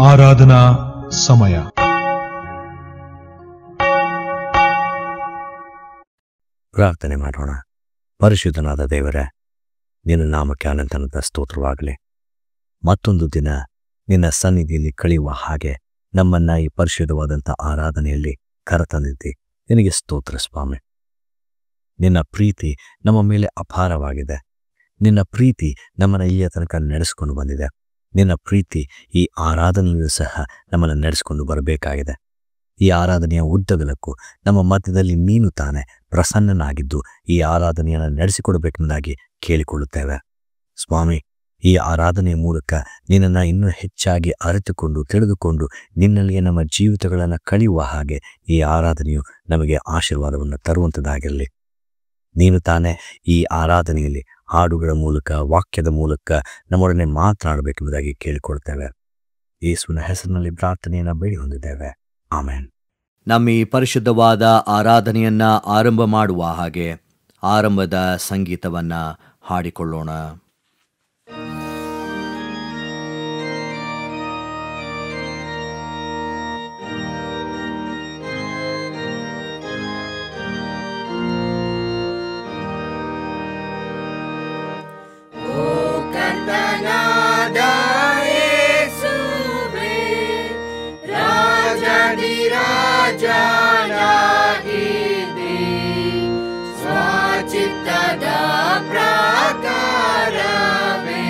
ಆರಾಧನಾ ಸಮಯ. ಪ್ರಾರ್ಥನೆ ಮಾಡೋಣ. ಪರಿಶುದ್ಧನಾದ ದೇವರೇ, ನಿನ್ನ ನಾಮಕ್ಕೆ ಅನಂತನದ ಸ್ತೋತ್ರವಾಗಲಿ. ಮತ್ತೊಂದು ದಿನ ನಿನ್ನ ಸನ್ನಿಧಿಯಲ್ಲಿ ಕಳೆಯುವ ಹಾಗೆ ನಮ್ಮನ್ನ ಈ ಪರಿಶುದ್ಧವಾದಂಥ ಆರಾಧನೆಯಲ್ಲಿ ಕರೆತಂದಿದ್ದಿ. ನಿನಗೆ ಸ್ತೋತ್ರ ಸ್ವಾಮಿ. ನಿನ್ನ ಪ್ರೀತಿ ನಮ್ಮ ಮೇಲೆ ಅಪಾರವಾಗಿದೆ. ನಿನ್ನ ಪ್ರೀತಿ ನಮ್ಮನ್ನು ಇಲ್ಲಿಯ ತನಕ ನಡೆಸ್ಕೊಂಡು ಬಂದಿದೆ. ನಿನ್ನ ಪ್ರೀತಿ ಈ ಆರಾಧನೆಯಲ್ಲೂ ಸಹ ನಮ್ಮನ್ನು ನಡೆಸ್ಕೊಂಡು ಬರಬೇಕಾಗಿದೆ. ಈ ಆರಾಧನೆಯ ಉದ್ದಗಲಕ್ಕೂ ನಮ್ಮ ಮಧ್ಯದಲ್ಲಿ ನೀನು ತಾನೇ ಪ್ರಸನ್ನನಾಗಿದ್ದು ಈ ಆರಾಧನೆಯನ್ನು ನಡೆಸಿಕೊಡಬೇಕೆಂದಾಗಿ ಕೇಳಿಕೊಳ್ಳುತ್ತೇವೆ ಸ್ವಾಮಿ. ಈ ಆರಾಧನೆಯ ಮೂಲಕ ನಿನ್ನನ್ನು ಇನ್ನೂ ಹೆಚ್ಚಾಗಿ ಅರಿತುಕೊಂಡು ತಿಳಿದುಕೊಂಡು ನಿನ್ನಲ್ಲಿಯೇ ನಮ್ಮ ಜೀವಿತಗಳನ್ನು ಕಳೆಯುವ ಹಾಗೆ ಈ ಆರಾಧನೆಯು ನಮಗೆ ಆಶೀರ್ವಾದವನ್ನು ತರುವಂಥದ್ದಾಗಿರಲಿ. ನೀನು ತಾನೇ ಈ ಆರಾಧನೆಯಲ್ಲಿ ಹಾಡುಗಳ ಮೂಲಕ, ವಾಕ್ಯದ ಮೂಲಕ ನಮ್ಮೊಡನೆ ಮಾತನಾಡಬೇಕೆಂಬುದಾಗಿ ಕೇಳಿಕೊಳ್ತೇವೆ. ಯೇಸುವಿನ ಹೆಸರಿನಲ್ಲಿ ಪ್ರಾರ್ಥನೆಯನ್ನು ಬೇಡಿ ಹೊಂದಿದ್ದೇವೆ. ಆಮೆನ್. ನಮ್ಮ ಈ ಪರಿಶುದ್ಧವಾದ ಆರಾಧನೆಯನ್ನ ಆರಂಭ ಮಾಡುವ ಹಾಗೆ ಆರಂಭದ ಸಂಗೀತವನ್ನ ಹಾಡಿಕೊಳ್ಳೋಣ. ಸ್ವಚಿತ್ತದ ಪ್ರಕಾರವೇ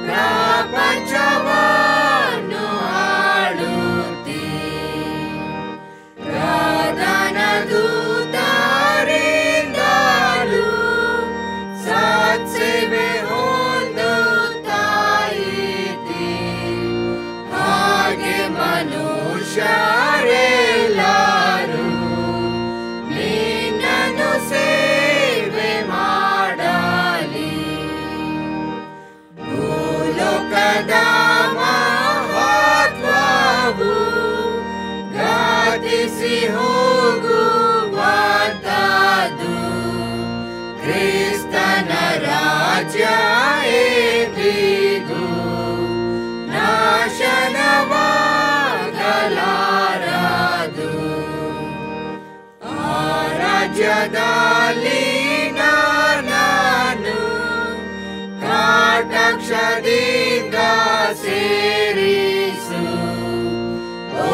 ಪ್ರಪಂಚವನ್ನು ಆಳುತ್ತೀ. ಪ್ರಧಾನ ದೂತರಿಂದಲೂ ಸತ್ಸೇವೆ ಹೊಂದುತ್ತಾಯಿತಿ. ಹಾಗೆ ಮನುಷ್ಯರೆಲ್ಲರೂ ನಿನ್ನನ್ನು ಸೇವೆ ಮಾಡಲಿ. ಭೂಲೋಕದ ಮಹತ್ವವು ಗತಿಸಿ ಹೋಗುವಂತದು. ಕ್ರಿಸ್ತನ ರಾಜ್ಯ ಎಂದಿಗೂ ನಾಶನವಾಗಲಾರದು. ಆ ರಾಜ್ಯದಲ್ಲಿ ನಾನು ಕಟಾಕ್ಷದಿಂದ ಸೇರಿಸು. ಓ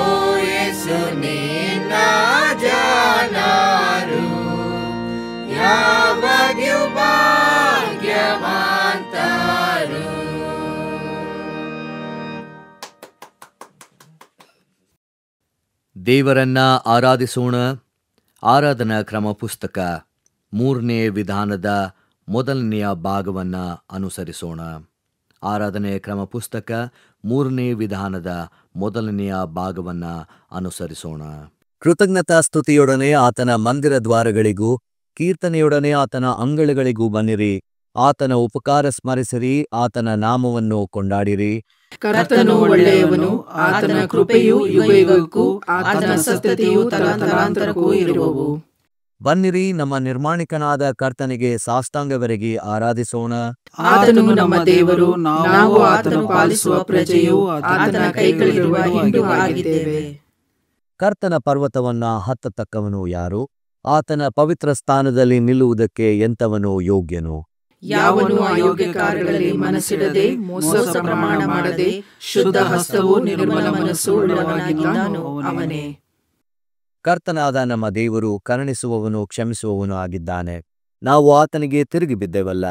ಯೇಸು, ನಿನ್ನ ಜನರು ಯಾವಾಗ್ಯೂ ಭಾಗ್ಯವಂತರು. ದೇವರನ್ನ ಆರಾಧಿಸೋಣ. ಆರಾಧನಾ ಕ್ರಮ ಪುಸ್ತಕ 3ನೇ ವಿಧಾನದ ಮೊದಲನೆಯ ಭಾಗವನ್ನು ಅನುಸರಿಸೋಣ. ಆರಾಧನೆಯ ಕ್ರಮ ಪುಸ್ತಕ 3ನೇ ವಿಧಾನದ ಮೊದಲನೆಯ ಭಾಗವನ್ನು ಅನುಸರಿಸೋಣ. ಕೃತಜ್ಞತಾ ಸ್ತುತಿಯೊಡನೆ ಆತನ ಮಂದಿರ ದ್ವಾರಗಳಿಗೂ, ಕೀರ್ತನೆಯೊಡನೆ ಆತನ ಅಂಗಳಗಳಿಗೂ ಬನ್ನಿರಿ. ಆತನ ಉಪಕಾರ ಸ್ಮರಿಸಿರಿ, ಆತನ ನಾಮವನ್ನು ಕೊಂಡಾಡಿರಿ. ಕರ್ತನು ಒಳ್ಳೆಯವನು, ಆತನ ಕೃಪೆಯು ಯುಗಯುಗಕ್ಕೂ, ಆತನ ಸತ್ಯತೆಯು ತಲಾಂತರಕ್ಕೂ ಇರುವವು. ಬನ್ನಿರಿ, ನಮ್ಮ ನಿರ್ಮಾಣಿಕನಾದ ಕರ್ತನಿಗೆ ಸಾಷ್ಟಾಂಗವೆರಗಿ ಆರಾಧಿಸೋಣ. ಆತನು ನಮ್ಮ ದೇವರು, ನಾವು ಆತನು ಪಾಲಿಸುವ ಪ್ರಜೆಯು, ಆತನ ಕೈಗಳಿರುವ ಹಿಂಡು ಆಗಿದ್ದೇವೆ. ಕರ್ತನ ಪರ್ವತವನ್ನ ಹತ್ತತಕ್ಕವನು ಯಾರು? ಆತನ ಪವಿತ್ರ ಸ್ಥಾನದಲ್ಲಿ ನಿಲ್ಲುವುದಕ್ಕೆ ಎಂತವನು ಯೋಗ್ಯನು? ಯಾವನು ಅಯೋಗ್ಯ ಕಾರ್ಯಗಳಲ್ಲಿ ಮನಸ್ಸಿಡದೆ, ಮೋಸ ಪ್ರಮಾಣ ಮಾಡದೆ, ಶುದ್ಧ ಹಸ್ತವೂ ನಿರ್ಮಲ ಮನಸ್ಸು ಉಳ್ಳವನಾಗಿದ್ದಾನೋ ಅವನೇ. ಕರ್ತನಾದ ನಮ್ಮ ದೇವರು ಕರುಣಿಸುವವನು, ಕ್ಷಮಿಸುವವನು ಆಗಿದ್ದಾನೆ. ನಾವು ಆತನಿಗೆ ತಿರುಗಿ ಬಿದ್ದೆವಲ್ಲ.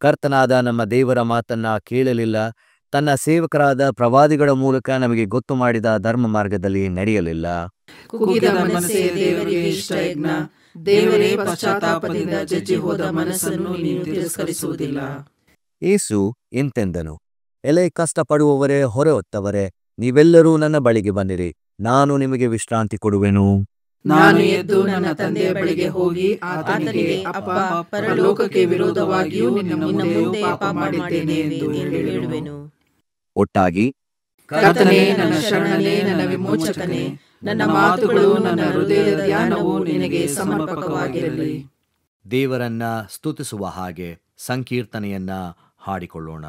ಕರ್ತನಾದ ನಮ್ಮ ದೇವರ ಮಾತನ್ನ ಕೇಳಲಿಲ್ಲ. ತನ್ನ ಸೇವಕರಾದ ಪ್ರವಾದಿಗಳ ಮೂಲಕ ನಮಗೆ ಗೊತ್ತು ಮಾಡಿದ ಧರ್ಮ ಮಾರ್ಗದಲ್ಲಿ ನಡೆಯಲಿಲ್ಲ. ಕುಗ್ಗಿದ ಮನಸ್ಸೇ ದೇವರಿಗೆ ಇಷ್ಟಯಜ್ಞ. ದೇವರೇ ಪಶ್ಚಾತ್ತಾಪದಿಂದ ಜಜ್ಜಿ ಹೋದ ಮನಸ್ಸನ್ನು ನೀನು ತಿರಸ್ಕರಿಸುವುದಿಲ್ಲ. ಯೇಸು ಇಂತೆಂದನು, ಎಲೆ ಕಷ್ಟಪಡುವವರೇ, ಹೊರೆ ಹೊತ್ತವರೇ, ನೀವೆಲ್ಲರೂ ನನ್ನ ಬಳಿಗೆ ಬನ್ನಿರಿ, ನಾನು ನಿಮಗೆ ವಿಶ್ರಾಂತಿ ಕೊಡುವೆನು. ನಾನು ಎದ್ದು ನನ್ನ ತಂದೆಯ ಬಳಿಗೆ ಹೋಗಿ ಆತನಿಗೆ, ಅಪ್ಪ, ಪರಲೋಕಕ್ಕೆ ವಿರೋಧವಾಗಿಯೂ ನಿನ್ನ ಮುಂದೆ ಪಾಪ ಮಾಡಿದ್ದೇನೆ ಎಂದು ಹೇಳುವೆನು. ಒಟ್ಟಾಗಿ, ಕರ್ತನೇ, ನನ್ನ ಶರಣನೇ, ನನ್ನ ವಿಮೋಚಕನೇ, ನನ್ನ ಮಾತುಗಳು, ನನ್ನ ಹೃದಯದ ಧ್ಯಾನವು ನಿನಗೆ ಸಮರ್ಪಕವಾಗಿರಲಿ. ದೇವರನ್ನ ಸ್ತುತಿಸುವ ಹಾಗೆ ಸಂಕೀರ್ತನೆಯನ್ನ ಹಾಡಿಕೊಳ್ಳೋಣ.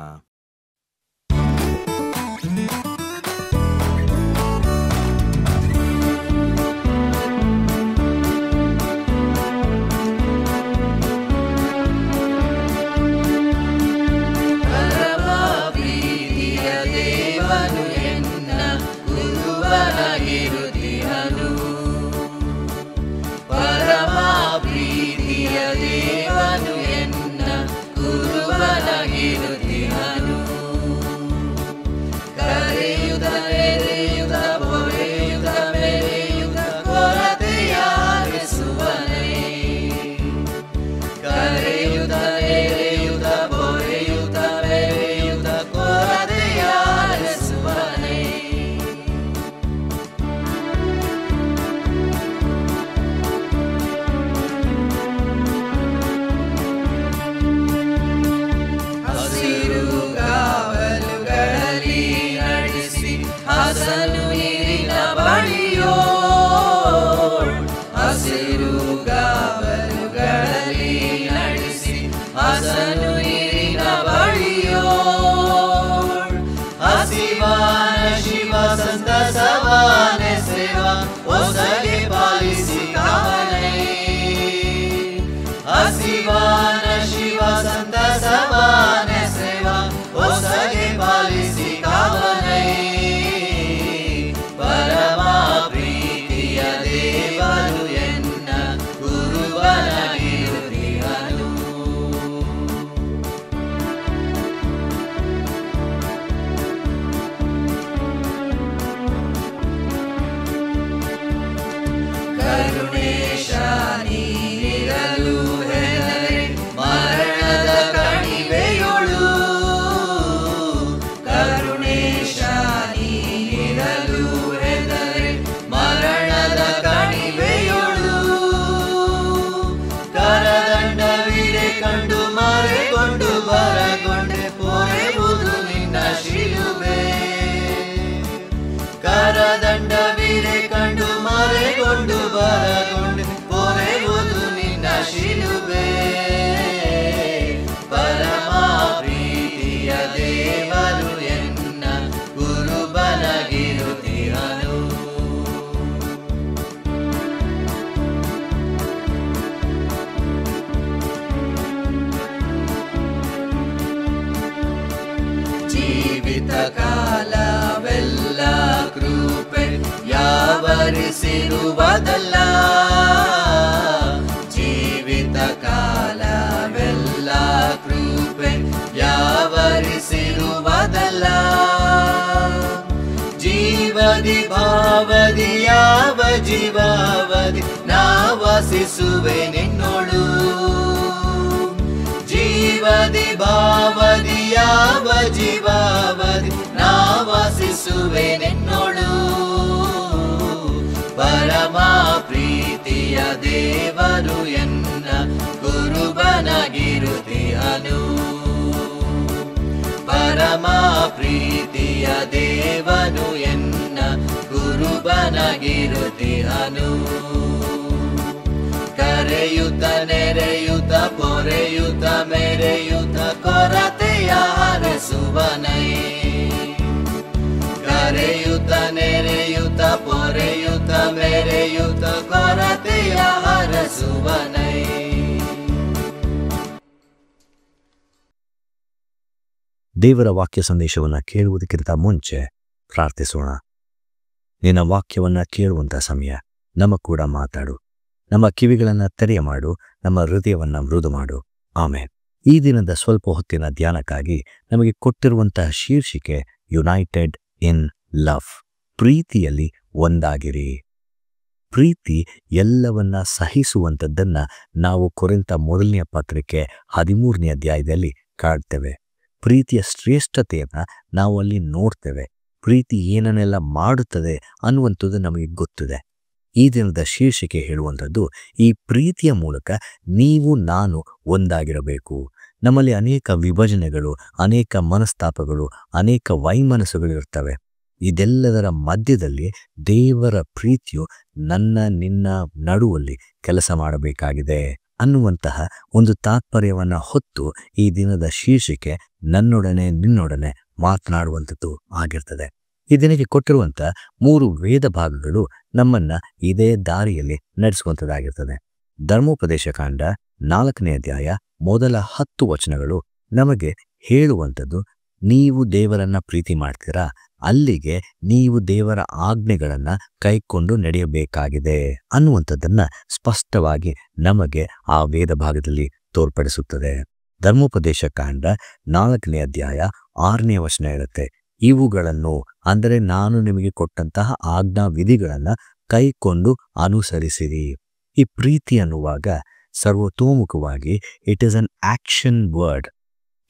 ಕಾಲವೆಲ್ಲ ಕೃಪೆ ಯಾವರಿಸಿರುವುದಲ್ಲ, ಜೀವಿತ ಕಾಲವೆಲ್ಲ ಕೃಪೆ ಯಾವರಿಸಿರುವುದಲ್ಲ. ಜೀವದಿ ಭಾವದಿ ಯಾವ ಜೀವಾವಧಿ ನಾವಾಸಿಸುವೆ ನಿನ್ನೋಳು, ಜೀವದಿ ಭಾವದಿ ಯಾವ ಜೀವಾವಧಿ ನಾವಾಸಿಸುವೆ ನಿನ್ನೋಳು. ಪರಮ ಪ್ರೀತಿಯ ದೇವರು ಎನ್ನ ಕುರುಬನಾಗಿರುತ್ತಿಹನು, ಪರಮ ಪ್ರೀತಿಯ ದೇವನು ಎನ್ನ ಕುರುಬನಾಗಿರುತ್ತಿಹನು. ಕರೆಯುತ್ತ ನೆರೆಯುತ್ತ ಪೊರೆಯುತ್ತ ಮೆರೆಯುತ್ತ ಕೊರತೆಯ ಹರಸುವನೈ, ಕರೆಯುತ್ತ ನೆರೆಯುತ್ತ ಪೊರೆಯುತ್ತ ಮೆರೆಯುತ್ತ ಕೊರತೆಯ ಹರಸುವನೈ. ದೇವರ ವಾಕ್ಯ ಸಂದೇಶವನ್ನು ಕೇಳುವುದಕ್ಕಿಂತ ಮುಂಚೆ ಪ್ರಾರ್ಥಿಸೋಣ. ನಿನ್ನ ವಾಕ್ಯವನ್ನು ಕೇಳುವಂಥ ಸಮಯ ನಮ್ಮ ಕೂಡ ಮಾತಾಡು, ನಮ್ಮ ಕಿವಿಗಳನ್ನು ತೆರೆಯ ಮಾಡು, ನಮ್ಮ ಹೃದಯವನ್ನು ಮೃದು ಮಾಡು. ಆಮೇನ್. ಈ ದಿನದ ಸ್ವಲ್ಪ ಹೊತ್ತಿನ ಧ್ಯಾನಕ್ಕಾಗಿ ನಮಗೆ ಕೊಟ್ಟಿರುವಂತಹ ಶೀರ್ಷಿಕೆ ಯುನೈಟೆಡ್ ಇನ್ ಲವ್, ಪ್ರೀತಿಯಲ್ಲಿ ಒಂದಾಗಿರಿ. ಪ್ರೀತಿ ಎಲ್ಲವನ್ನ ಸಹಿಸುವಂಥದ್ದನ್ನ ನಾವು ಕೊರಿಂಥ ಮೊದಲನೆಯ ಪತ್ರಿಕೆ 13ನೇ ಅಧ್ಯಾಯದಲ್ಲಿ ಕಾಡ್ತೇವೆ. ಪ್ರೀತಿಯ ಶ್ರೇಷ್ಠತೆಯನ್ನ ನಾವು ಅಲ್ಲಿ ನೋಡ್ತೇವೆ. ಪ್ರೀತಿ ಏನನ್ನೆಲ್ಲ ಮಾಡುತ್ತದೆ ಅನ್ನುವಂಥದ್ದು ನಮಗೆ ಗೊತ್ತಿದೆ. ಈ ದಿನದ ಶೀರ್ಷಿಕೆ ಹೇಳುವಂಥದ್ದು, ಈ ಪ್ರೀತಿಯ ಮೂಲಕ ನೀವು ನಾನು ಒಂದಾಗಿರಬೇಕು. ನಮ್ಮಲ್ಲಿ ಅನೇಕ ವಿಭಜನೆಗಳು, ಅನೇಕ ಮನಸ್ತಾಪಗಳು, ಅನೇಕ ವೈಮನಸ್ಸುಗಳು ಇರ್ತವೆ. ಇದೆಲ್ಲದರ ಮಧ್ಯದಲ್ಲಿ ದೇವರ ಪ್ರೀತಿಯು ನಿನ್ನ ನಡುವಲ್ಲಿ ಕೆಲಸ ಮಾಡಬೇಕಾಗಿದೆ ಅನ್ನುವಂತಹ ಒಂದು ತಾತ್ಪರ್ಯವನ್ನು ಹೊತ್ತು ಈ ದಿನದ ಶೀರ್ಷಿಕೆ ನನ್ನೊಡನೆ ನಿನ್ನೊಡನೆ ಮಾತನಾಡುವಂಥದ್ದು ಆಗಿರ್ತದೆ. ಈ ದಿನಕ್ಕೆ ಕೊಟ್ಟಿರುವಂಥ 3 ವೇದ ಭಾಗಗಳು ನಮ್ಮನ್ನ ಇದೇ ದಾರಿಯಲ್ಲಿ ನಡೆಸುವಂಥದ್ದಾಗಿರ್ತದೆ. ಧರ್ಮೋಪದೇಶ ಕಾಂಡ 4ನೇ ಅಧ್ಯಾಯ ಮೊದಲ 10 ವಚನಗಳು ನಮಗೆ ಹೇಳುವಂಥದ್ದು, ನೀವು ದೇವರನ್ನ ಪ್ರೀತಿ ಮಾಡ್ತೀರಾ, ಅಲ್ಲಿಗೆ ನೀವು ದೇವರ ಆಜ್ಞೆಗಳನ್ನ ಕೈಕೊಂಡು ನಡೆಯಬೇಕಾಗಿದೆ ಅನ್ನುವಂಥದ್ದನ್ನ ಸ್ಪಷ್ಟವಾಗಿ ನಮಗೆ ಆ ವೇದ ಭಾಗದಲ್ಲಿ ತೋರ್ಪಡಿಸುತ್ತದೆ. ಧರ್ಮೋಪದೇಶ ಕಾಂಡ 4ನೇ ಅಧ್ಯಾಯ 6ನೇ ವಚನ ಇರುತ್ತೆ, ಇವುಗಳನ್ನು ಅಂದರೆ ನಾನು ನಿಮಗೆ ಕೊಟ್ಟಂತಹ ಆಜ್ಞಾ ವಿಧಿಗಳನ್ನ ಕೈಕೊಂಡು ಅನುಸರಿಸಿರಿ. ಈ ಪ್ರೀತಿ ಅನ್ನುವಾಗ ಸರ್ವತೋಮುಖವಾಗಿ it is an action word.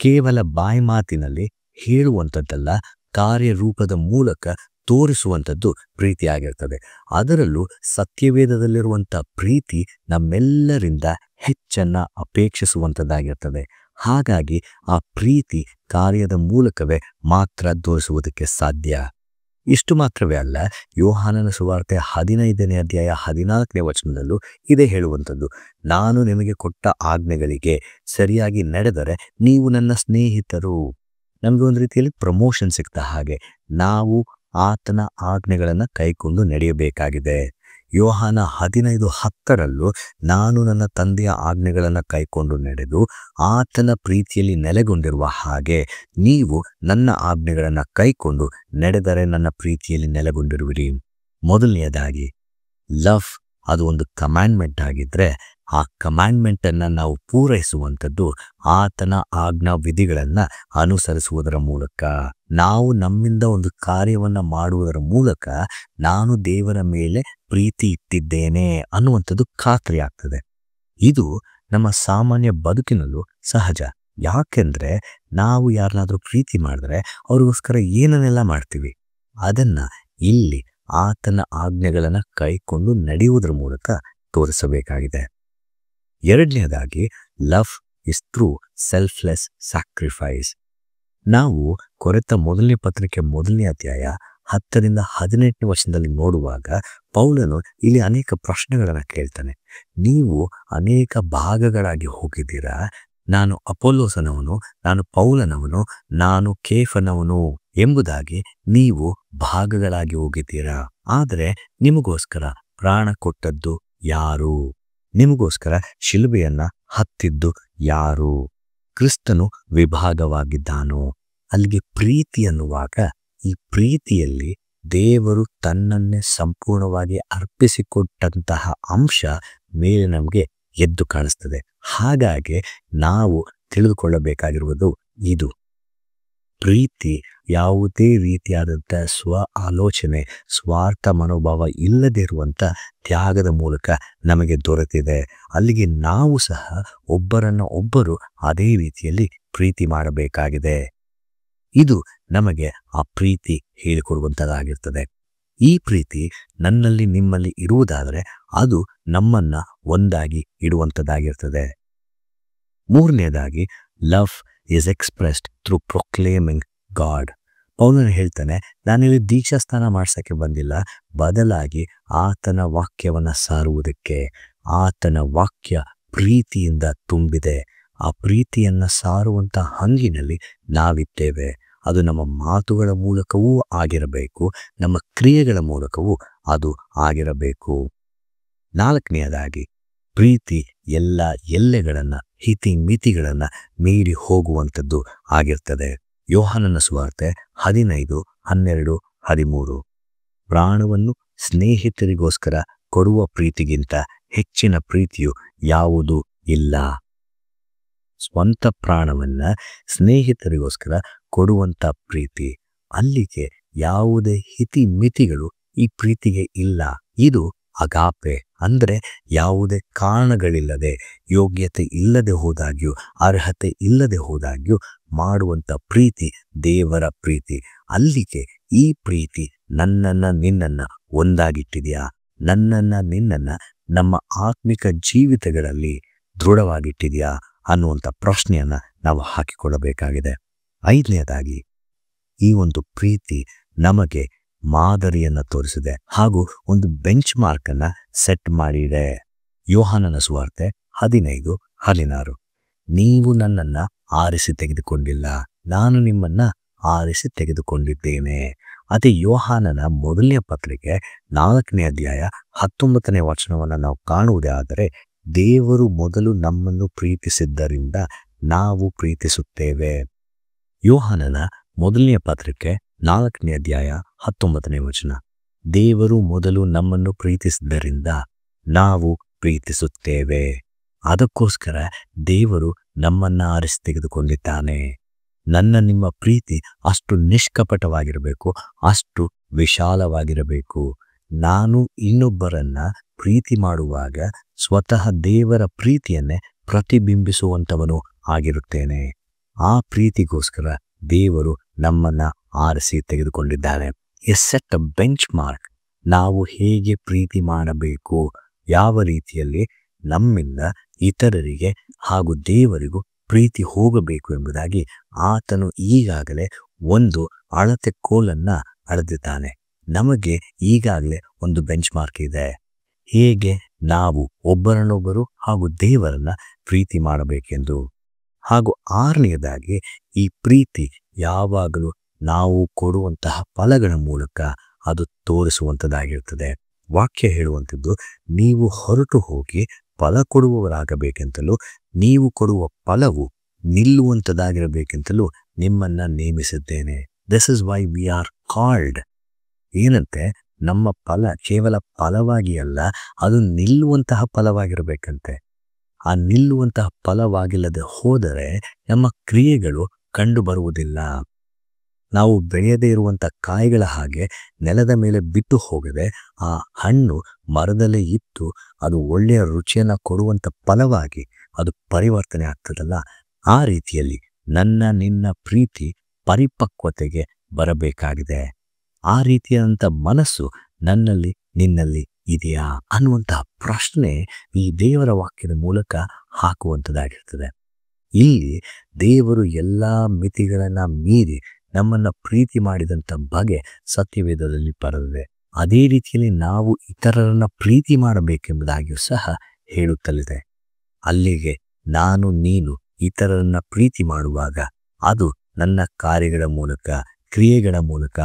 ಕೇವಲ ಬಾಯಿ ಮಾತಿನಲ್ಲಿ ಹೇಳುವಂಥದ್ದಲ್ಲ, ಕಾರ್ಯರೂಪದ ಮೂಲಕ ತೋರಿಸುವಂಥದ್ದು ಪ್ರೀತಿಯಾಗಿರ್ತದೆ. ಅದರಲ್ಲೂ ಸತ್ಯವೇದದಲ್ಲಿರುವಂಥ ಪ್ರೀತಿ ನಮ್ಮೆಲ್ಲರಿಂದ ಹೆಚ್ಚನ್ನ ಅಪೇಕ್ಷಿಸುವಂಥದ್ದಾಗಿರ್ತದೆ. ಹಾಗಾಗಿ ಆ ಪ್ರೀತಿ ಕಾರ್ಯದ ಮೂಲಕವೇ ಮಾತ್ರ ತೋರಿಸುವುದಕ್ಕೆ ಸಾಧ್ಯ. ಇಷ್ಟು ಮಾತ್ರವೇ ಅಲ್ಲ, ಯೋಹಾನನ ಸುವಾರ್ತೆ 15ನೇ ಅಧ್ಯಾಯ 14ನೇ ವಚನದಲ್ಲೂ ಇದೇ ಹೇಳುವಂಥದ್ದು, ನಾನು ನಿಮಗೆ ಕೊಟ್ಟ ಆಜ್ಞೆಗಳಿಗೆ ಸರಿಯಾಗಿ ನಡೆದರೆ ನೀವು ನನ್ನ ಸ್ನೇಹಿತರು. ನಮಗೆ ಒಂದು ರೀತಿಯಲ್ಲಿ ಪ್ರಮೋಷನ್ ಸಿಗ್ತ ಹಾಗೆ ನಾವು ಆತನ ಆಜ್ಞೆಗಳನ್ನು ಕೈಕೊಂಡು ನಡೆಯಬೇಕಾಗಿದೆ. ಯೋಹಾನ 15:10ರಲ್ಲೂ ನಾನು ನನ್ನ ತಂದೆಯ ಆಜ್ಞೆಗಳನ್ನು ಕೈಕೊಂಡು ನಡೆದು ಆತನ ಪ್ರೀತಿಯಲ್ಲಿ ನೆಲೆಗೊಂಡಿರುವ ಹಾಗೆ ನೀವು ನನ್ನ ಆಜ್ಞೆಗಳನ್ನು ಕೈಕೊಂಡು ನಡೆದರೆ ನನ್ನ ಪ್ರೀತಿಯಲ್ಲಿ ನೆಲೆಗೊಂಡಿರುವಿರಿ. ಮೊದಲನೆಯದಾಗಿ ಲವ್ ಅದು ಒಂದು ಕಮ್ಯಾಂಡ್ಮೆಂಟ್ ಆಗಿದ್ರೆ, ಆ ಕಮ್ಯಾಂಡ್ಮೆಂಟನ್ನು ನಾವು ಪೂರೈಸುವಂಥದ್ದು ಆತನ ಆಜ್ಞಾ ವಿಧಿಗಳನ್ನು ಅನುಸರಿಸುವುದರ ಮೂಲಕ. ನಾವು ನಮ್ಮಿಂದ ಒಂದು ಕಾರ್ಯವನ್ನು ಮಾಡುವುದರ ಮೂಲಕ ನಾನು ದೇವರ ಮೇಲೆ ಪ್ರೀತಿ ಇಟ್ಟಿದ್ದೇನೆ ಅನ್ನುವಂಥದ್ದು ಖಾತ್ರಿ ಆಗ್ತದೆ. ಇದು ನಮ್ಮ ಸಾಮಾನ್ಯ ಬದುಕಿನಲ್ಲೂ ಸಹಜ. ಯಾಕೆಂದ್ರೆ ನಾವು ಯಾರನ್ನಾದ್ರೂ ಪ್ರೀತಿ ಮಾಡಿದ್ರೆ ಅವ್ರಿಗೋಸ್ಕರ ಏನನ್ನೆಲ್ಲ ಮಾಡ್ತೀವಿ, ಅದನ್ನ ಇಲ್ಲಿ ಆತನ ಆಜ್ಞೆಗಳನ್ನು ಕೈಕೊಂಡು ನಡೆಯುವುದರ ಮೂಲಕ ತೋರಿಸಬೇಕಾಗಿದೆ. ಎರಡನೇದಾಗಿ love is through selfless sacrifice. ನಾವು ಕೊರೆತ ಮೊದಲನೇ ಪತ್ರಿಕೆ 1ನೇ ಅಧ್ಯಾಯ 10ರಿಂದ 18ನೇ ವಚನದಲ್ಲಿ ನೋಡುವಾಗ ಪೌಲನು ಇಲ್ಲಿ ಅನೇಕ ಪ್ರಶ್ನೆಗಳನ್ನು ಕೇಳ್ತಾನೆ. ನೀವು ಅನೇಕ ಭಾಗಗಳಾಗಿ ಹೋಗಿದ್ದೀರಾ, ನಾನು ಅಪೊಲ್ಲೋಸನವನು, ನಾನು ಪೌಲನವನು, ನಾನು ಕೇಫನವನು ಎಂಬುದಾಗಿ ನೀವು ಭಾಗಗಳಾಗಿ ಹೋಗಿದ್ದೀರಾ. ಆದರೆ ನಿಮಗೋಸ್ಕರ ಪ್ರಾಣ ಕೊಟ್ಟದ್ದು ಯಾರು? ನಿಮಗೋಸ್ಕರ ಶಿಲುಬೆಯನ್ನ ಹತ್ತಿದ್ದು ಯಾರು? ಕ್ರಿಸ್ತನು ವಿಭಾಗವಾಗಿದ್ದಾನೋ. ಅಲ್ಲಿಗೆ ಪ್ರೀತಿ ಅನ್ನುವಾಗ ಈ ಪ್ರೀತಿಯಲ್ಲಿ ದೇವರು ತನ್ನನ್ನೇ ಸಂಪೂರ್ಣವಾಗಿ ಅರ್ಪಿಸಿಕೊಟ್ಟಂತಹ ಅಂಶ ಮೇಲೆ ನಮಗೆ ಎದ್ದು ಕಾಣಿಸ್ತದೆ. ಹಾಗಾಗಿ ನಾವು ತಿಳಿದುಕೊಳ್ಳಬೇಕಾಗಿರುವುದು ಇದು, ಪ್ರೀತಿ ಯಾವುದೇ ರೀತಿಯಾದಂಥ ಸ್ವ ಆಲೋಚನೆ, ಸ್ವಾರ್ಥ ಮನೋಭಾವ ಇಲ್ಲದೇ ಇರುವಂಥ ತ್ಯಾಗದ ಮೂಲಕ ನಮಗೆ ದೊರೆತಿದೆ. ಅಲ್ಲಿಗೆ ನಾವು ಸಹ ಒಬ್ಬರನ್ನ ಒಬ್ಬರು ಅದೇ ರೀತಿಯಲ್ಲಿ ಪ್ರೀತಿ ಮಾಡಬೇಕಾಗಿದೆ. ಇದು ನಮಗೆ ಆ ಪ್ರೀತಿ ಹೇಳಿಕೊಡುವಂಥದ್ದಾಗಿರ್ತದೆ. ಈ ಪ್ರೀತಿ ನನ್ನಲ್ಲಿ ನಿಮ್ಮಲ್ಲಿ ಇರುವುದಾದರೆ ಅದು ನಮ್ಮನ್ನ ಒಂದಾಗಿ ಇಡುವಂಥದ್ದಾಗಿರ್ತದೆ. ಮೂರನೇದಾಗಿ love is expressed through proclaiming God. ಪೌಲನು ಹೇಳ್ತಾನೆ, ನಾನಿಲ್ಲಿ ದೀಕ್ಷಾಸ್ನಾನ ಮಾಡ್ಸಕ್ಕೆ ಬಂದಿಲ್ಲ, ಬದಲಾಗಿ ಆತನ ವಾಕ್ಯವನ್ನು ಸಾರುವುದಕ್ಕೆ. ಆತನ ವಾಕ್ಯ ಪ್ರೀತಿಯಿಂದ ತುಂಬಿದೆ. ಆ ಪ್ರೀತಿಯನ್ನು ಸಾರುವಂಥ ಹಂಗಿನಲ್ಲಿ ನಾವಿದ್ದೇವೆ. ಅದು ನಮ್ಮ ಮಾತುಗಳ ಮೂಲಕವೂ ಆಗಿರಬೇಕು, ನಮ್ಮ ಕ್ರಿಯೆಗಳ ಮೂಲಕವೂ ಅದು ಆಗಿರಬೇಕು. ನಾಲ್ಕನೆಯದಾಗಿ ಪ್ರೀತಿ ಎಲ್ಲ ಎಲ್ಲೆಗಳನ್ನು, ಹಿತಿ ಮಿತಿಗಳನ್ನು ಮೀರಿ ಹೋಗುವಂಥದ್ದು ಆಗಿರ್ತದೆ. ಯೋಹಾನನ ಸುವಾರ್ತೆ 15, 12, 13. ಪ್ರಾಣವನ್ನು ಸ್ನೇಹಿತರಿಗೋಸ್ಕರ ಕೊಡುವ ಪ್ರೀತಿಗಿಂತ ಹೆಚ್ಚಿನ ಪ್ರೀತಿಯು ಯಾವುದೂ ಇಲ್ಲ. ಸ್ವಂತ ಪ್ರಾಣವನ್ನ ಸ್ನೇಹಿತರಿಗೋಸ್ಕರ ಕೊಡುವಂಥ ಪ್ರೀತಿ, ಅಲ್ಲಿಗೆ ಯಾವುದೇ ಹಿತಿ ಮಿತಿಗಳು ಈ ಪ್ರೀತಿಗೆ ಇಲ್ಲ. ಇದು ಅಗಾಪೆ, ಅಂದರೆ ಯಾವುದೇ ಕಾರಣಗಳಿಲ್ಲದೆ, ಯೋಗ್ಯತೆ ಇಲ್ಲದೆ ಹೋದಾಗ್ಯೂ, ಅರ್ಹತೆ ಇಲ್ಲದೆ ಹೋದಾಗ್ಯೂ ಮಾಡುವಂಥ ಪ್ರೀತಿ ದೇವರ ಪ್ರೀತಿ. ಅಲ್ಲಿಗೆ ಈ ಪ್ರೀತಿ ನನ್ನನ್ನ ನಿನ್ನನ್ನ ಒಂದಾಗಿಟ್ಟಿದೆಯಾ, ನಿನ್ನನ್ನು ನಮ್ಮ ಆತ್ಮಿಕ ಜೀವಿತಗಳಲ್ಲಿ ದೃಢವಾಗಿಟ್ಟಿದೆಯಾ ಅನ್ನುವಂಥ ಪ್ರಶ್ನೆಯನ್ನು ನಾವು ಹಾಕಿಕೊಳ್ಳಬೇಕಾಗಿದೆ. 5ನೇದಾಗಿ, ಈ ಒಂದು ಪ್ರೀತಿ ನಮಗೆ ಮಾದರಿಯನ್ನು ತೋರಿಸಿದೆ ಹಾಗೂ ಒಂದು ಬೆಂಚ್ ಮಾರ್ಕನ್ನು ಸೆಟ್ ಮಾಡಿದೆ. ಯೋಹಾನನ ಸುವಾರ್ತೆ 15:16, ನೀವು ನನ್ನನ್ನು ಆರಿಸಿ ತೆಗೆದುಕೊಂಡಿಲ್ಲ, ನಾನು ನಿಮ್ಮನ್ನು ಆರಿಸಿ ತೆಗೆದುಕೊಂಡಿದ್ದೇನೆ. ಅದೇ ಯೋಹಾನನ ಮೊದಲನೇ ಪತ್ರಿಕೆ 4ನೇ ಅಧ್ಯಾಯ 19ನೇ ವಚನವನ್ನು ನಾವು ಕಾಣುವುದೇ ಆದರೆ, ದೇವರು ಮೊದಲು ನಮ್ಮನ್ನು ಪ್ರೀತಿಸಿದ್ದರಿಂದ ನಾವು ಪ್ರೀತಿಸುತ್ತೇವೆ. ಯೋಹಾನನ ಮೊದಲನೇ ಪತ್ರಿಕೆ 4ನೇ ಅಧ್ಯಾಯ 19ನೇ ವಚನ, ದೇವರು ಮೊದಲು ನಮ್ಮನ್ನು ಪ್ರೀತಿಸಿದ್ದರಿಂದ ನಾವು ಪ್ರೀತಿಸುತ್ತೇವೆ. ಅದಕ್ಕೋಸ್ಕರ ದೇವರು ನಮ್ಮನ್ನು ಆರಿಸಿ ತೆಗೆದುಕೊಂಡಿದ್ದಾನೆ. ನಿಮ್ಮ ಪ್ರೀತಿ ಅಷ್ಟು ನಿಷ್ಕಪಟವಾಗಿರಬೇಕು, ಅಷ್ಟು ವಿಶಾಲವಾಗಿರಬೇಕು. ನಾನು ಇನ್ನೊಬ್ಬರನ್ನ ಪ್ರೀತಿ ಮಾಡುವಾಗ ಸ್ವತಃ ದೇವರ ಪ್ರೀತಿಯನ್ನೇ ಪ್ರತಿಬಿಂಬಿಸುವಂಥವನು ಆಗಿರುತ್ತೇನೆ. ಆ ಪ್ರೀತಿಗೋಸ್ಕರ ದೇವರು ನಮ್ಮನ್ನ ಆರಿಸಿ ತೆಗೆದುಕೊಂಡಿದ್ದಾನೆ. Set a benchmark. ನಾವು ಹೇಗೆ ಪ್ರೀತಿ ಮಾಡಬೇಕು, ಯಾವ ರೀತಿಯಲ್ಲಿ ನಮ್ಮಿಂದ ಇತರರಿಗೆ ಹಾಗೂ ದೇವರಿಗೂ ಪ್ರೀತಿ ಹೋಗಬೇಕು ಎಂಬುದಾಗಿ ಆತನು ಈಗಾಗಲೇ ಒಂದು ಅಳತೆ ಕೋಲನ್ನ ಅಳೆದಿದ್ದಾನೆ. ನಮಗೆ ಈಗಾಗಲೇ ಒಂದು ಬೆಂಚ್ ಮಾರ್ಕ್ ಇದೆ, ಹೇಗೆ ನಾವು ಒಬ್ಬರನ್ನೊಬ್ಬರು ಹಾಗೂ ದೇವರನ್ನ ಪ್ರೀತಿ ಮಾಡಬೇಕೆಂದು. ಹಾಗೂ 6ನೇದಾಗಿ, ಈ ಪ್ರೀತಿ ಯಾವಾಗಲೂ ನಾವು ಕೊಡುವಂತಹ ಫಲಗಳ ಮೂಲಕ ಅದು ತೋರಿಸುವಂಥದ್ದಾಗಿರ್ತದೆ. ವಾಕ್ಯ ಹೇಳುವಂಥದ್ದು, ನೀವು ಹೊರಟು ಹೋಗಿ ಫಲ ಕೊಡುವವರಾಗಬೇಕೆಂತಲೂ ನೀವು ಕೊಡುವ ಫಲವು ನಿಲ್ಲುವಂಥದ್ದಾಗಿರಬೇಕೆಂತಲೂ ನಿಮ್ಮನ್ನ ನೇಮಿಸಿದ್ದೇನೆ. This is why we are called. ಏನಂತೆ, ನಮ್ಮ ಫಲ ಕೇವಲ ಫಲವಾಗಿ ಅಲ್ಲ, ಅದು ನಿಲ್ಲುವಂತಹ ಫಲವಾಗಿರಬೇಕಂತೆ. ಆ ನಿಲ್ಲುವಂತಹ ಫಲವಾಗಿಲ್ಲದೆ ಹೋದರೆ ನಮ್ಮ ಕ್ರಿಯೆಗಳು ಕಂಡು ಬರುವುದಿಲ್ಲ. ನಾವು ಬೆಳೆಯದೇ ಇರುವಂಥ ಕಾಯಿಗಳ ಹಾಗೆ ನೆಲದ ಮೇಲೆ ಬಿಟ್ಟು ಹೋಗದೆ ಆ ಹಣ್ಣು ಮರದಲ್ಲೇ ಇತ್ತು ಅದು ಒಳ್ಳೆಯ ರುಚಿಯನ್ನು ಕೊಡುವಂಥ ಫಲವಾಗಿ ಅದು ಪರಿವರ್ತನೆ ಆಗ್ತದಲ್ಲ, ಆ ರೀತಿಯಲ್ಲಿ ನಿನ್ನ ಪ್ರೀತಿ ಪರಿಪಕ್ವತೆಗೆ ಬರಬೇಕಾಗಿದೆ. ಆ ರೀತಿಯಾದಂಥ ಮನಸ್ಸು ನಿನ್ನಲ್ಲಿ ಇದೆಯಾ ಅನ್ನುವಂತಹ ಪ್ರಶ್ನೆ ಈ ದೇವರ ವಾಕ್ಯದ ಮೂಲಕ ಹಾಕುವಂಥದ್ದಾಗಿರ್ತದೆ. ಇಲ್ಲಿ ದೇವರು ಎಲ್ಲ ಮಿತಿಗಳನ್ನು ಮೀರಿ ನಮ್ಮನ್ನು ಪ್ರೀತಿ ಮಾಡಿದಂಥ ಬಗೆ ಸತ್ಯವೇದದಲ್ಲಿ ಬರೆದಿದೆ. ಅದೇ ರೀತಿಯಲ್ಲಿ ನಾವು ಇತರರನ್ನ ಪ್ರೀತಿ ಮಾಡಬೇಕೆಂಬುದಾಗಿಯೂ ಸಹ ಹೇಳುತ್ತಲಿದೆ. ಅಲ್ಲಿಗೆ ನೀನು ಇತರರನ್ನ ಪ್ರೀತಿ ಮಾಡುವಾಗ ಅದು ನನ್ನ ಕಾರ್ಯಗಳ ಮೂಲಕ, ಕ್ರಿಯೆಗಳ ಮೂಲಕ,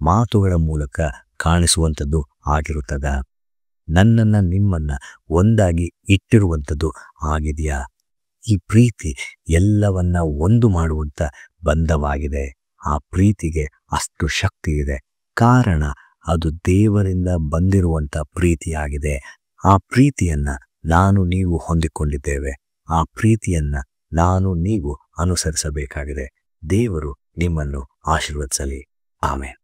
ಮಾತುಗಳ ಮೂಲಕ ಕಾಣಿಸುವಂಥದ್ದು ಆಗಿರುತ್ತದ. ನಿಮ್ಮನ್ನ ಒಂದಾಗಿ ಇಟ್ಟಿರುವಂಥದ್ದು ಆಗಿದೆಯಾ? ಈ ಪ್ರೀತಿ ಎಲ್ಲವನ್ನ ಒಂದು ಮಾಡುವಂಥ ಬಂಧವಾಗಿದೆ. ಆ ಪ್ರೀತಿಗೆ ಅಷ್ಟು ಶಕ್ತಿ ಇದೆ, ಕಾರಣ ಅದು ದೇವರಿಂದ ಬಂದಿರುವಂಥ ಪ್ರೀತಿಯಾಗಿದೆ. ಆ ಪ್ರೀತಿಯನ್ನ ನೀವು ಹೊಂದಿಕೊಂಡಿದ್ದೇವೆ. ಆ ಪ್ರೀತಿಯನ್ನ ನೀವು ಅನುಸರಿಸಬೇಕಾಗಿದೆ. ದೇವರು ನಿಮ್ಮನ್ನು ಆಶೀರ್ವದಿಸಲಿ. ಆಮೆನ್.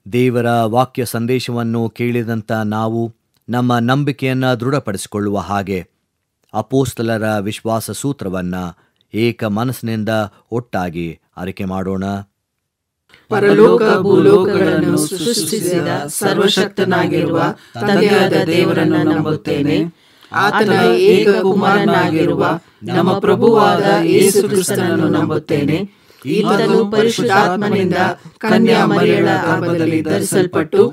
ದೇವರ ವಾಕ್ಯ ಸಂದೇಶವನ್ನು ಕೇಳಿದಂಥ ನಾವು ನಮ್ಮ ನಂಬಿಕೆಯನ್ನು ದೃಢಪಡಿಸಿಕೊಳ್ಳುವ ಹಾಗೆ ಅಪೋಸ್ತಲರ ವಿಶ್ವಾಸ ಸೂತ್ರವನ್ನು ಏಕ ಮನಸ್ಸಿನಿಂದ ಒಟ್ಟಾಗಿ ಆರೈಕೆ ಮಾಡೋಣ. ಪರಲೋಕ ಭೂಲೋಕಗಳನ್ನು ಸೃಷ್ಟಿಸಿದ ಸರ್ವಶಕ್ತನಾಗಿರುವ ತಂದೆಯಾದ ದೇವರನ್ನು ನಂಬುತ್ತೇನೆ. ಆತನ ಏಕ ಕುಮಾರನಾಗಿರುವ ನಮ್ಮ ಪ್ರಭುವಾದ ಯೇಸು ಕ್ರಿಸ್ತನನ್ನು ನಂಬುತ್ತೇನೆ. ಈತನು ಪರಿಶುದ್ಧಾತ್ಮನಿಂದ ಕನ್ಯಾ ಮರಿಯಳ ಗರ್ಭದಲ್ಲಿ ಧರಿಸಲ್ಪಟ್ಟು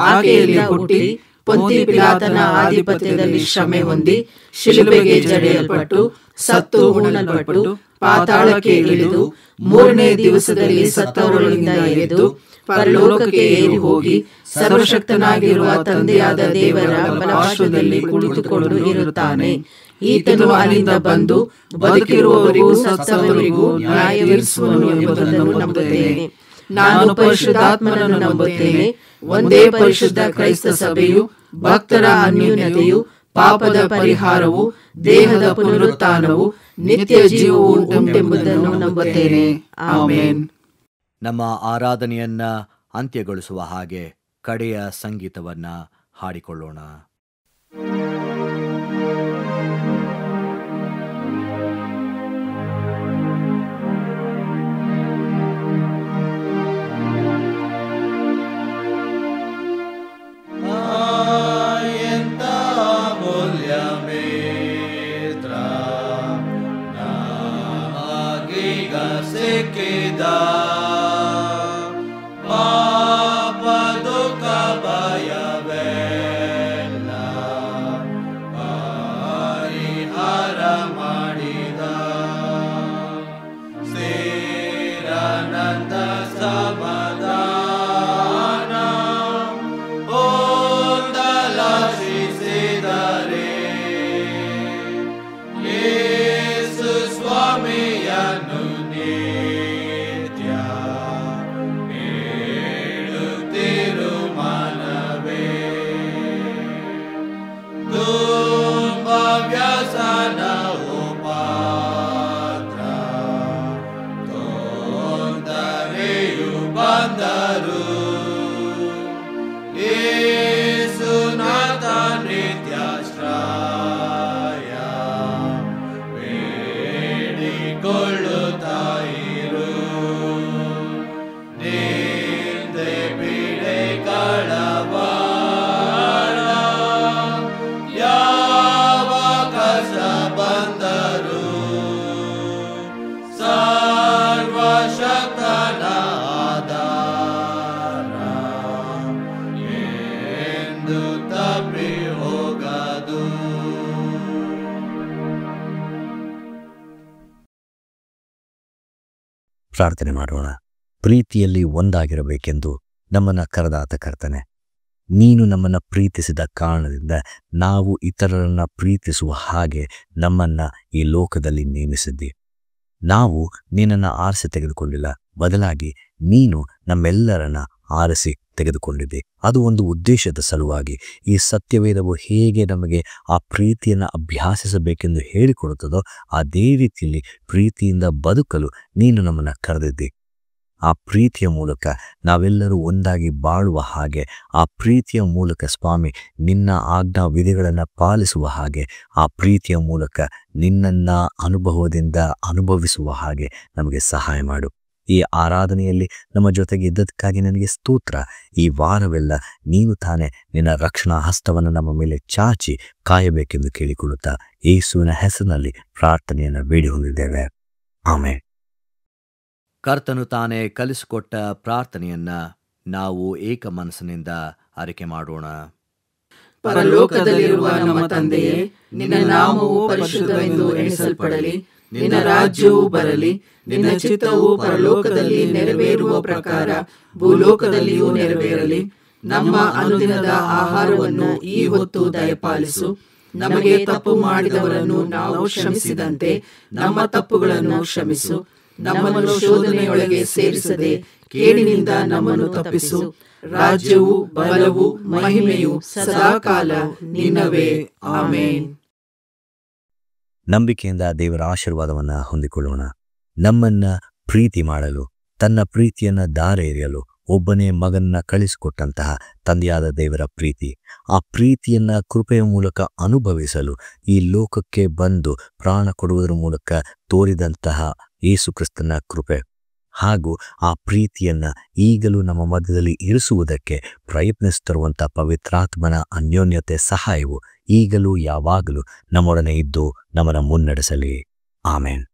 ಆಕೆಯಲ್ಲಿ ಹುಟ್ಟಿ ಪೊಂತಿ ಪಿಲಾತನ ಆಧಿಪತ್ಯದಲ್ಲಿ ಶ್ರಮೆ ಹೊಂದಿ ಶಿಲುಬೆಗೆ ಜಡೆಯಲ್ಪಟ್ಟು ಸತ್ತು ಉಣ್ಣಲ್ಪಟ್ಟು ಪಾತಾಳಕ್ಕೆ ಇಳಿದು 3ನೇ ದಿವಸದಲ್ಲಿ ಸತ್ತವರೊಳಗಿಂದ ಎದ್ದು ಪರಲೋಕಕ್ಕೆ ಏರಿ ಹೋಗಿ ಸರ್ವಶಕ್ತನಾಗಿರುವ ತಂದೆಯಾದ ದೇವರ ಬಲಪಾರ್ಶ್ವದಲ್ಲಿ ಕುಳಿತುಕೊಂಡು ಇರುತ್ತಾನೆ. ಈತನು ಅಲ್ಲಿಂದ ಬಂದು ಬದುಕಿರುವವರಿಗೂ ಸತ್ತವರಿಗೂ ನ್ಯಾಯ ವಿಧಿಸುವನು ಎಂಬುದನ್ನು ನಂಬುತ್ತೇನೆ. ನಾನು ಪರಿಶುದ್ಧಾತ್ಮನನ್ನು ನಂಬುತ್ತೇನೆ. ಒಂದೇ ಪರಿಶುದ್ಧ ಕ್ರೈಸ್ತ ಸಭೆಯು, ಭಕ್ತರ ಅನ್ಯೋನ್ಯತೆಯು, ಪಾಪದ ಪರಿಹಾರವು, ದೇಹದ ಪುನರುತ್ಥಾನವು, ನಿತ್ಯ ಜೀವವು ಉಂಟೆಂಬುದನ್ನು ನಂಬುತ್ತೇನೆ. ಆಮೆನ್. ನಮ್ಮ ಆರಾಧನೆಯನ್ನ ಅಂತ್ಯಗೊಳಿಸುವ ಹಾಗೆ ಕಡೆಯ ಸಂಗೀತವನ್ನ ಹಾಡಿಕೊಳ್ಳೋಣ. I am ಮಿತ್ರ ನಮಗೀಗ ಸಿಕ್ಕಿದ ಪಾಪ ದುಃಖ ಭಯವೆಲ್ಲ ಪರಿಹಾರ ಮಾಡಿದ ಸ್ಥಿರಾನಂದ ಸಮಾಧಾನ ಹೊಂದಲಾಶಿಸಿದರೆ ಯೇಸು ಸ್ವಾಮಿಯನ್ನು ನಿತ್ಯ ಹೇಳುತ್ತಿರು ಮನವೇ ತುಂಬ ವ್ಯಸನ ಉಪಾತ್ರ ತೊಂದರೆಯು ಬಂದರು ಯೇಸುನಾಥ ನಿತ್ಯಾಶ್ರಯ ಬೇಡಿಕೊಳ್ಳುತ್ತಾ ಇರು ನಿಂದೆ ಬಿಡೆ ಕಳವಾಡ ಯಾವ ಕಸ ಬಂದರು ಸರ್ವಶಕ್ತನ ಆಧಾರ ಎಂದು ತಪ್ಪಿ ಹೋಗದು. ಪ್ರಾರ್ಥನೆ ಮಾಡೋಣ. ಪ್ರೀತಿಯಲ್ಲಿ ಒಂದಾಗಿರಬೇಕೆಂದು ನಮ್ಮನ್ನು ಕರೆದಾತ ಕರ್ತನೆ, ನೀನು ನಮ್ಮನ್ನು ಪ್ರೀತಿಸಿದ ಕಾರಣದಿಂದ ನಾವು ಇತರರನ್ನ ಪ್ರೀತಿಸುವ ಹಾಗೆ ನಮ್ಮನ್ನು ಈ ಲೋಕದಲ್ಲಿ ನೇಮಿಸಿದ್ದಿ. ನಾವು ನಿನ್ನನ್ನು ಆರಿಸಿ ತೆಗೆದುಕೊಂಡಿಲ್ಲ, ಬದಲಾಗಿ ನೀನು ನಮ್ಮೆಲ್ಲರನ್ನ ಆರಿಸಿ ತೆಗೆದುಕೊಂಡಿದ್ದೆ. ಅದು ಒಂದು ಉದ್ದೇಶದ ಸಲುವಾಗಿ. ಈ ಸತ್ಯವೇದವು ಹೇಗೆ ನಮಗೆ ಆ ಪ್ರೀತಿಯನ್ನು ಅಭ್ಯಾಸಿಸಬೇಕೆಂದು ಹೇಳಿಕೊಡುತ್ತದೋ ಅದೇ ರೀತಿಯಲ್ಲಿ ಪ್ರೀತಿಯಿಂದ ಬದುಕಲು ನೀನು ನಮ್ಮನ್ನು ಕರೆದಿದ್ದಿ. ಆ ಪ್ರೀತಿಯ ಮೂಲಕ ನಾವೆಲ್ಲರೂ ಒಂದಾಗಿ ಬಾಳುವ ಹಾಗೆ, ಆ ಪ್ರೀತಿಯ ಮೂಲಕ ಸ್ವಾಮಿ ನಿನ್ನ ಆಜ್ಞಾ ವಿಧಿಗಳನ್ನು ಪಾಲಿಸುವ ಹಾಗೆ, ಆ ಪ್ರೀತಿಯ ಮೂಲಕ ನಿನ್ನನ್ನು ಅನುಭವದಿಂದ ಅನುಭವಿಸುವ ಹಾಗೆ ನಮಗೆ ಸಹಾಯ ಮಾಡು. ಈ ಆರಾಧನೆಯಲ್ಲಿ ನಮ್ಮ ಜೊತೆಗೆ ಇದ್ದದಕ್ಕಾಗಿ ನನಗೆ ಸ್ತೋತ್ರ. ಈ ವಾರವೆಲ್ಲ ನೀನು ತಾನೇ ನಿನ್ನ ರಕ್ಷಣಾ ಹಸ್ತವನ್ನು ನಮ್ಮ ಮೇಲೆ ಚಾಚಿ ಕಾಯಬೇಕೆಂದು ಕೇಳಿಕೊಳ್ಳುತ್ತಾ ಯೇಸುವಿನ ಹೆಸರಿನಲ್ಲಿ ಪ್ರಾರ್ಥನೆಯನ್ನು ಬೇಡಿ ಹೊಂದಿದ್ದೇವೆ. ಆಮೆನ್. ಕರ್ತನು ತಾನೇ ಕಲಿಸಿಕೊಟ್ಟ ಪ್ರಾರ್ಥನೆಯನ್ನ ನಾವು ಏಕ ಮನಸ್ಸಿನಿಂದ ಅರಿಕೆ ಮಾಡೋಣ. ಪರಲೋಕದಲ್ಲಿರುವ ನಮ್ಮ ತಂದೆಯೇ, ನಿನ್ನ ನಾಮವು ಪರಿಶುದ್ಧವೆಂದು ಎಣಿಸಲ್ಪಡಲಿ. ನಿನ್ನ ರಾಜ್ಯವು ಬರಲಿ. ನಿನ್ನ ಚಿತ್ತವು ಪರಲೋಕದಲ್ಲಿ ನೆರವೇರುವ ಪ್ರಕಾರ ಭೂಲೋಕದಲ್ಲಿಯೂ ನೆರವೇರಲಿ. ನಮ್ಮ ಅನುದಿನದ ಆಹಾರವನ್ನು ಈ ಹೊತ್ತು ದಯಪಾಲಿಸು. ನಮಗೆ ತಪ್ಪು ಮಾಡಿದವರನ್ನು ನಾವು ಕ್ಷಮಿಸಿದಂತೆ ನಮ್ಮ ತಪ್ಪುಗಳನ್ನು ಕ್ಷಮಿಸು. ನಮ್ಮನ್ನು ಶೋಧನೆಯೊಳಗೆ ಸೇರಿಸದೆ ಕೇಡಿನಿಂದ ನಮ್ಮನ್ನು ತಪ್ಪಿಸು. ರಾಜ್ಯವು, ಬಲವು, ಮಹಿಮೆಯು ಸದಾಕಾಲ ನಿನ್ನವೇ. ಆಮೆನ್. ನಂಬಿಕೆಯಿಂದ ದೇವರ ಆಶೀರ್ವಾದವನ್ನು ಹೊಂದಿಕೊಳ್ಳೋಣ. ನಮ್ಮನ್ನ ಪ್ರೀತಿ ಮಾಡಲು, ತನ್ನ ಪ್ರೀತಿಯನ್ನ ದಾರೆ ಎರೆಯಲು ಒಬ್ಬನೇ ಮಗನ್ನ ಕಳಿಸಿಕೊಟ್ಟಂತಹ ತಂದೆಯಾದ ದೇವರ ಪ್ರೀತಿ, ಆ ಪ್ರೀತಿಯನ್ನ ಕೃಪೆಯ ಮೂಲಕ ಅನುಭವಿಸಲು ಈ ಲೋಕಕ್ಕೆ ಬಂದು ಪ್ರಾಣ ಕೊಡುವುದರ ಮೂಲಕ ತೋರಿದಂತಹ ಯೇಸು ಕ್ರಿಸ್ತನ ಕೃಪೆ ಹಾಗೂ ಆ ಪ್ರೀತಿಯನ್ನ ಈಗಲೂ ನಮ್ಮ ಮಧ್ಯದಲ್ಲಿ ಇರಿಸುವುದಕ್ಕೆ ಪ್ರಯತ್ನಿಸುತ್ತಿರುವಂಥ ಪವಿತ್ರಾತ್ಮನ ಅನ್ಯೋನ್ಯತೆ ಸಹಾಯವು ಈಗಲೂ ಯಾವಾಗಲೂ ನಮ್ಮೊಡನೆ ಇದ್ದು ನಮ್ಮನ್ನು ಮುನ್ನಡೆಸಲಿ. ಆಮೆನ್.